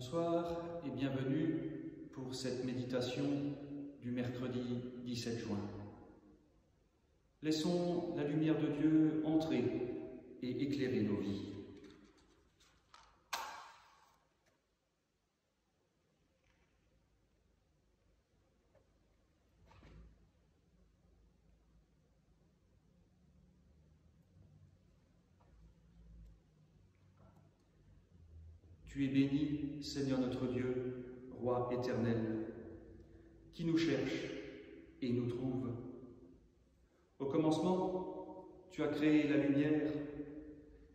Bonsoir et bienvenue pour cette méditation du mercredi 17 juin. Laissons la lumière de Dieu entrer et éclairer nos vies. Tu es béni, Seigneur notre Dieu, Roi éternel, qui nous cherche et nous trouve. Au commencement, tu as créé la lumière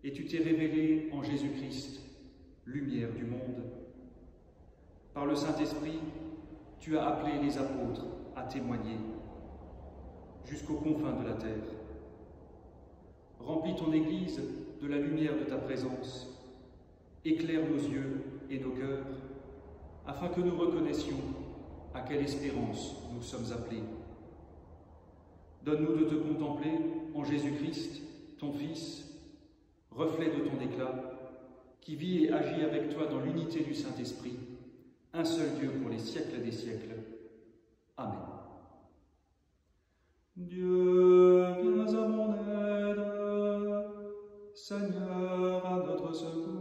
et tu t'es révélé en Jésus-Christ, lumière du monde. Par le Saint-Esprit, tu as appelé les apôtres à témoigner jusqu'aux confins de la terre. Remplis ton Église de la lumière de ta présence. Éclaire nos yeux et nos cœurs, afin que nous reconnaissions à quelle espérance nous sommes appelés. Donne-nous de te contempler en Jésus-Christ, ton Fils, reflet de ton éclat, qui vit et agit avec toi dans l'unité du Saint-Esprit, un seul Dieu pour les siècles des siècles. Amen. Dieu, viens à mon aide, Seigneur, à notre secours.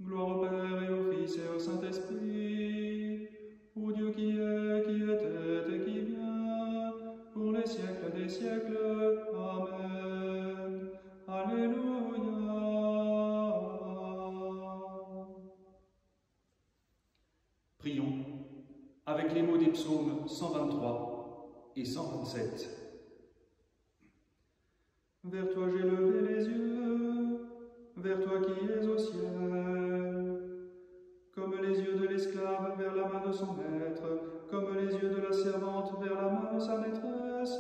Gloire au Père et au Fils et au Saint-Esprit, au Dieu qui était et qui vient, pour les siècles des siècles. Amen. Alléluia. Prions avec les mots des psaumes 123 et 127. Vers toi j'ai levé les yeux, vers toi qui es au ciel, comme les yeux de l'esclave vers la main de son maître, comme les yeux de la servante vers la main de sa maîtresse.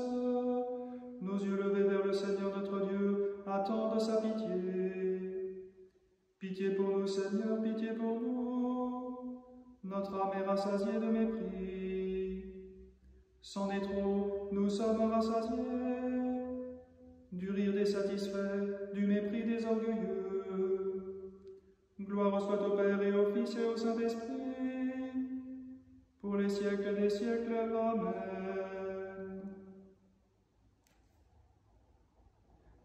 Nos yeux levés vers le Seigneur notre Dieu attendent sa pitié. Pitié pour nous, Seigneur, pitié pour nous. Notre âme est rassasiée de mépris. C'en est trop, nous sommes rassasiés. Du rire des satisfaits, du mépris des orgueilleux. Gloire soit au Père et au Fils et au Saint-Esprit, pour les siècles des siècles. Amen.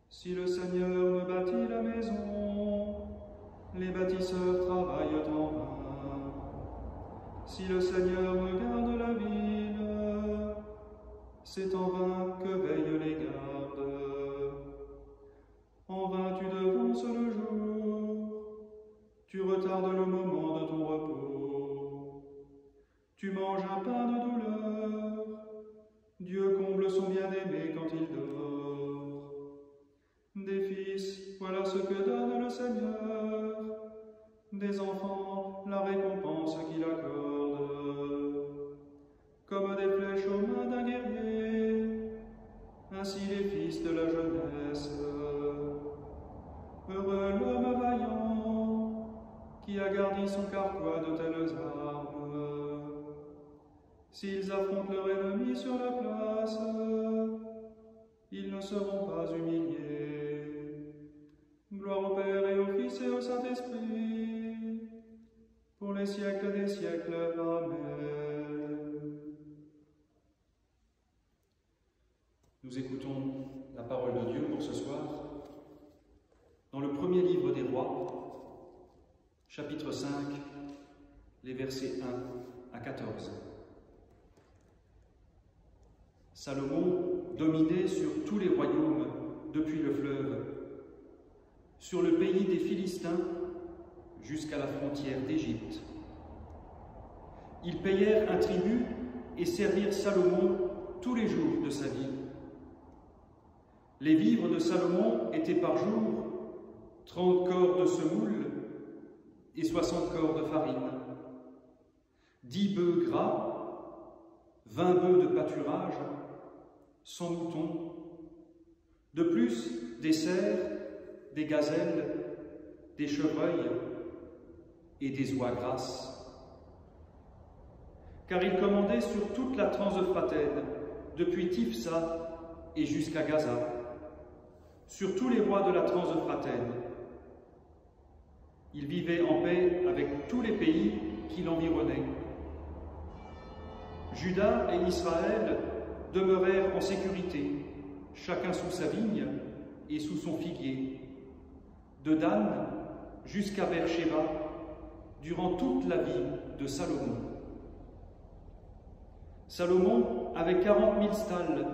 Si le Seigneur me bâtit la maison, les bâtisseurs travaillent en vain. Si le Seigneur me garde la ville, c'est en vain que veillent les gardes. En vain tu devances le jour, tu retardes le moment de ton repos. Tu manges un pain de douleur, Dieu comble son bien-aimé quand il dort. Des fils, voilà ce que donne le Seigneur, des enfants, la récompense qu'il accorde. Comme des flèches aux mains d'un guerrier, ainsi les fils de la jeunesse. Heureux l'homme vaillant, qui a garni son carquois de telles armes. S'ils affrontent leur ennemi sur la place, ils ne seront pas humiliés. Gloire au Père et au Fils et au Saint-Esprit, pour les siècles des siècles. Amen. Nous écoutons la parole de Dieu pour ce soir dans le premier livre des Rois, chapitre 5, les versets 1 à 14. Salomon dominait sur tous les royaumes depuis le fleuve, sur le pays des Philistins jusqu'à la frontière d'Égypte. Ils payèrent un tribut et servirent Salomon tous les jours de sa vie. Les vivres de Salomon étaient par jour 30 corps de semoule et 60 corps de farine, 10 bœufs gras, 20 bœufs de pâturage, 100 moutons, de plus des cerfs, des gazelles, des chevreuils et des oies grasses. Car il commandait sur toute la Transeuphrataine, depuis Tiphsa et jusqu'à Gaza, sur tous les rois de la Transeuphrataine. Il vivait en paix avec tous les pays qui l'environnaient. Juda et Israël demeurèrent en sécurité, chacun sous sa vigne et sous son figuier, de Dan jusqu'à Beersheba, durant toute la vie de Salomon. Salomon avait 40 000 stalles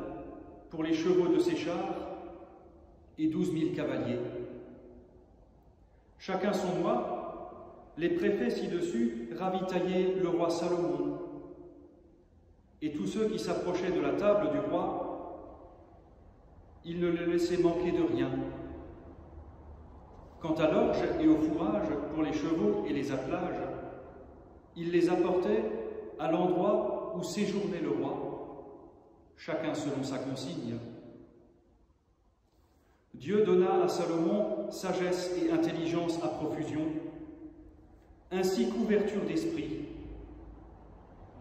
pour les chevaux de ses chars et 12 000 cavaliers. Chacun son mois, les préfets ci-dessus ravitaillaient le roi Salomon. Et tous ceux qui s'approchaient de la table du roi, ils ne le laissaient manquer de rien. Quant à l'orge et au fourrage pour les chevaux et les attelages, ils les apportaient à l'endroit où séjournait le roi, chacun selon sa consigne. Dieu donna à Salomon sagesse et intelligence à profusion, ainsi qu'ouverture d'esprit,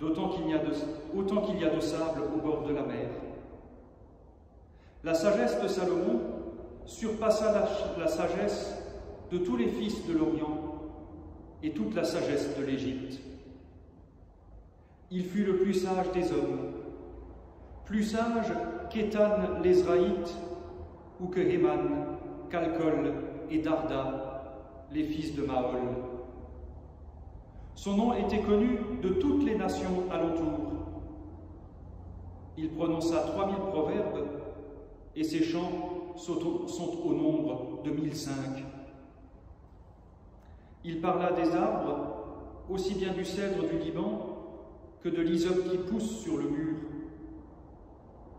autant qu'il y a de sable au bord de la mer. La sagesse de Salomon surpassa la sagesse de tous les fils de l'Orient et toute la sagesse de l'Égypte. Il fut le plus sage des hommes, plus sage qu'Étan l'Ezraïte ou que Héman, Calcol et Darda, les fils de Mahol. Son nom était connu de toutes les nations alentour. Il prononça 3000 proverbes et ses chants sont au nombre de 1005. Il parla des arbres, aussi bien du cèdre du Liban que de l'hysope qui pousse sur le mur.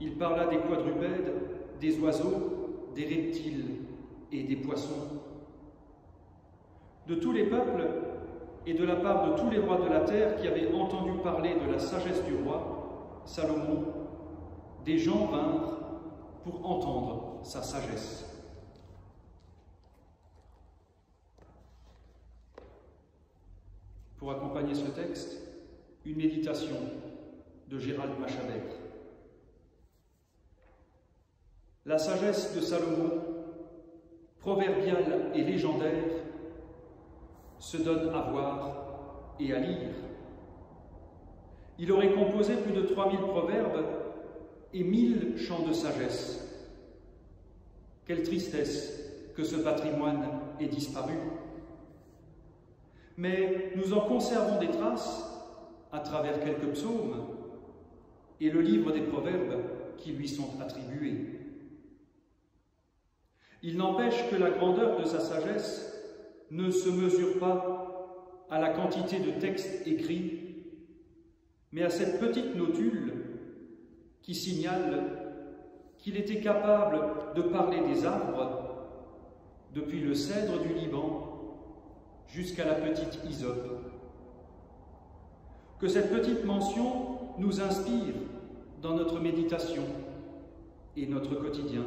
Il parla des quadrupèdes, des oiseaux, des reptiles et des poissons. De tous les peuples et de la part de tous les rois de la terre qui avaient entendu parler de la sagesse du roi, Salomon, des gens vinrent pour entendre sa sagesse. Pour accompagner ce texte, une méditation de Gérald Machabert. La sagesse de Salomon, proverbiale et légendaire, se donne à voir et à lire. Il aurait composé plus de 3000 proverbes et 1000 chants de sagesse. Quelle tristesse que ce patrimoine ait disparu. Mais nous en conservons des traces à travers quelques psaumes et le livre des proverbes qui lui sont attribués. Il n'empêche que la grandeur de sa sagesse ne se mesure pas à la quantité de textes écrits, mais à cette petite notule qui signale qu'il était capable de parler des arbres, depuis le cèdre du Liban jusqu'à la petite hysope. Que cette petite mention nous inspire dans notre méditation et notre quotidien.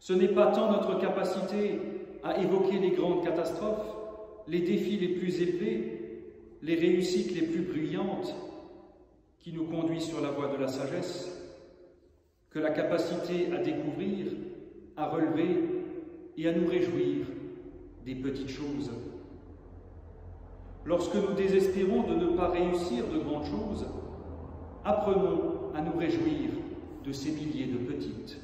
Ce n'est pas tant notre capacité à évoquer les grandes catastrophes, les défis les plus élevés, les réussites les plus bruyantes qui nous conduit sur la voie de la sagesse, que la capacité à découvrir, à relever et à nous réjouir des petites choses. Lorsque nous désespérons de ne pas réussir de grandes choses, apprenons à nous réjouir de ces milliers de petites.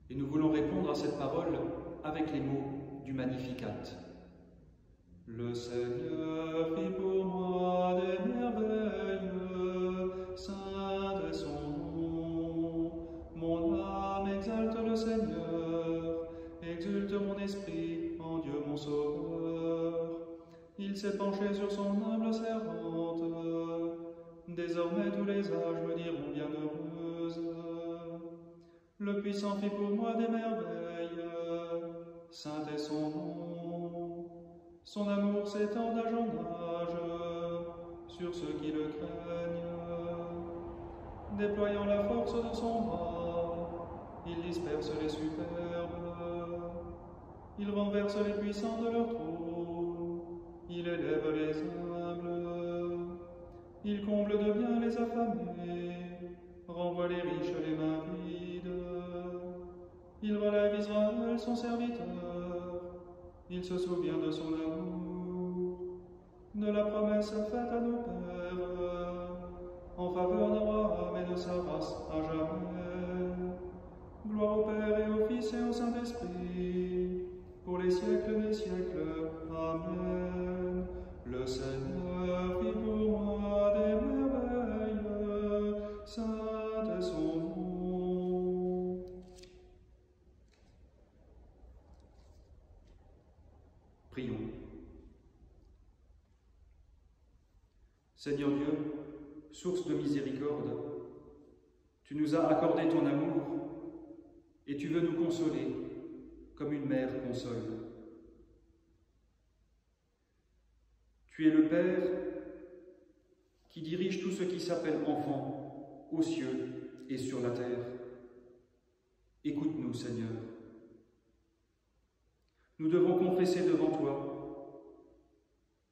Et nous voulons répondre à cette parole avec les mots du Magnificat. Le Seigneur fit pour moi des merveilles, saint est son nom. Mon âme exalte le Seigneur, exulte mon esprit en Dieu mon Sauveur. Il s'est penché sur son humble servante, désormais tous les âges me diront bienheureuse. Le puissant fit pour moi des merveilles, saint est son nom. Son amour s'étend d'âge en âge sur ceux qui le craignent. Déployant la force de son bras, il disperse les superbes. Il renverse les puissants de leur trône, il élève les humbles. Il comble de bien les affamés, envoie les riches les mains vides. Il relève Israël, son serviteur. Il se souvient de son amour, de la promesse faite à nos pères, en faveur d'Abraham et de sa race à jamais. Gloire au Père et au Fils et au Saint-Esprit, pour les siècles des siècles. Amen. Le Seigneur fit pour moi des merveilles, saint est son nom. Prions. Seigneur Dieu, source de miséricorde, tu nous as accordé ton amour et tu veux nous consoler comme une mère console. Tu es le Père qui dirige tout ce qui s'appelle enfant aux cieux et sur la terre. Écoute-nous, Seigneur. Nous devons confesser devant toi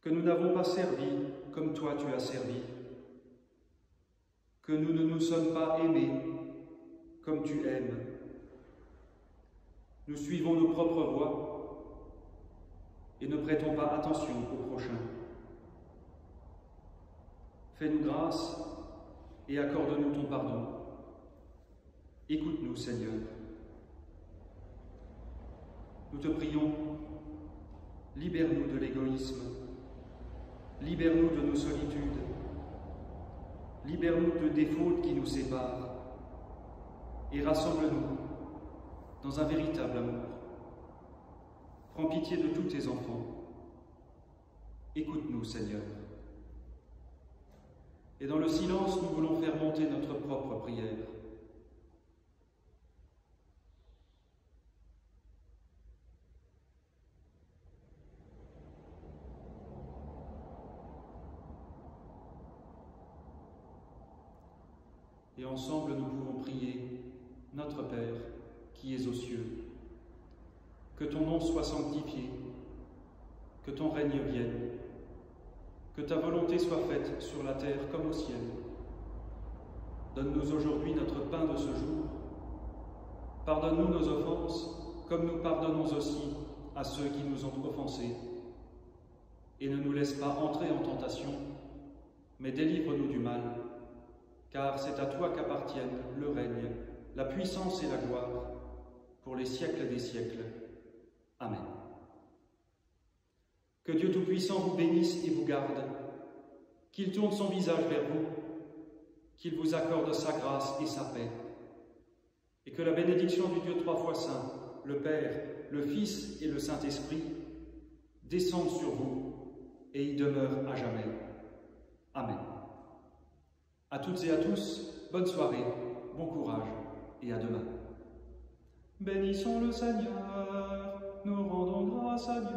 que nous n'avons pas servi comme toi tu as servi, que nous ne nous sommes pas aimés comme tu aimes. Nous suivons nos propres voies et ne prêtons pas attention au prochain. Fais-nous grâce et accorde-nous ton pardon. Écoute-nous, Seigneur. Nous te prions, libère-nous de l'égoïsme, libère-nous de nos solitudes, libère-nous des fautes qui nous séparent et rassemble-nous dans un véritable amour. Prends pitié de tous tes enfants. Écoute-nous, Seigneur. Et dans le silence, nous voulons faire monter notre propre prière. Et ensemble, nous pouvons prier, notre Père, qui es aux cieux. Que ton nom soit sanctifié, que ton règne vienne, que ta volonté soit faite sur la terre comme au ciel. Donne-nous aujourd'hui notre pain de ce jour. Pardonne-nous nos offenses, comme nous pardonnons aussi à ceux qui nous ont offensés. Et ne nous laisse pas entrer en tentation, mais délivre-nous du mal, car c'est à toi qu'appartiennent le règne, la puissance et la gloire, pour les siècles des siècles. Amen. Que Dieu Tout-Puissant vous bénisse et vous garde, qu'il tourne son visage vers vous, qu'il vous accorde sa grâce et sa paix, et que la bénédiction du Dieu trois fois saint, le Père, le Fils et le Saint-Esprit, descende sur vous et y demeure à jamais. Amen. À toutes et à tous, bonne soirée, bon courage et à demain. Bénissons le Seigneur, nous rendons grâce à Dieu.